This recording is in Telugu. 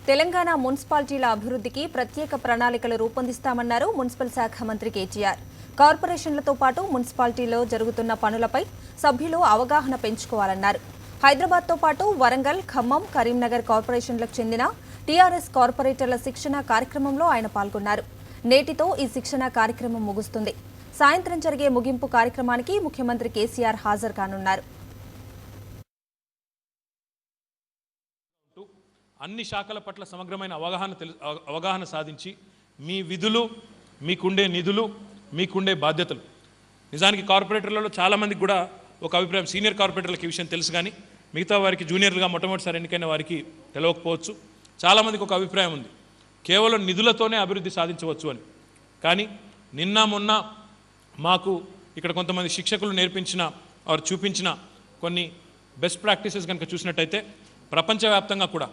తెలంగాణ మున్సిపాలిటీల అభివృద్ధికి ప్రత్యేక ప్రణాళికలు రూపొందిస్తామన్నారు మున్సిపల్ శాఖ మంత్రి కేటీఆర్. కార్పొరేషన్లతో పాటు మున్సిపాలిటీలో జరుగుతున్న పనులపై సభ్యులు అవగాహన పెంచుకోవాలన్నారు. హైదరాబాద్తో పాటు వరంగల్, ఖమ్మం, కరీంనగర్ కార్పొరేషన్లకు చెందిన టీఆర్ఎస్ కార్పొరేటర్ల శిక్షణ కార్యక్రమంలో ఆయన పాల్గొన్నారు. నేటితో ఈ శిక్షణ కార్యక్రమం ముగుస్తుంది. సాయంత్రం జరిగే ముగింపు కార్యక్రమానికి ముఖ్యమంత్రి కేసీఆర్ హాజరు కానున్నారు. అన్ని శాఖల పట్ల సమగ్రమైన అవగాహన సాధించి మీ విధులు, మీకుండే నిధులు, మీకుండే బాధ్యతలు. నిజానికి కార్పొరేటర్లలో చాలామందికి కూడా ఒక అభిప్రాయం, సీనియర్ కార్పొరేటర్లకి ఈ విషయం తెలుసు కానీ మిగతా వారికి జూనియర్లుగా మొట్టమొదటిసారి ఎన్నికైన వారికి తెలియకపోవచ్చు. చాలామందికి ఒక అభిప్రాయం ఉంది, కేవలం నిధులతోనే అభివృద్ధి సాధించవచ్చు అని. కానీ నిన్న మొన్న మాకు ఇక్కడ కొంతమంది శిక్షకులు నేర్పించిన వారు చూపించిన కొన్ని బెస్ట్ ప్రాక్టీసెస్ కనుక చూసినట్టయితే ప్రపంచవ్యాప్తంగా కూడా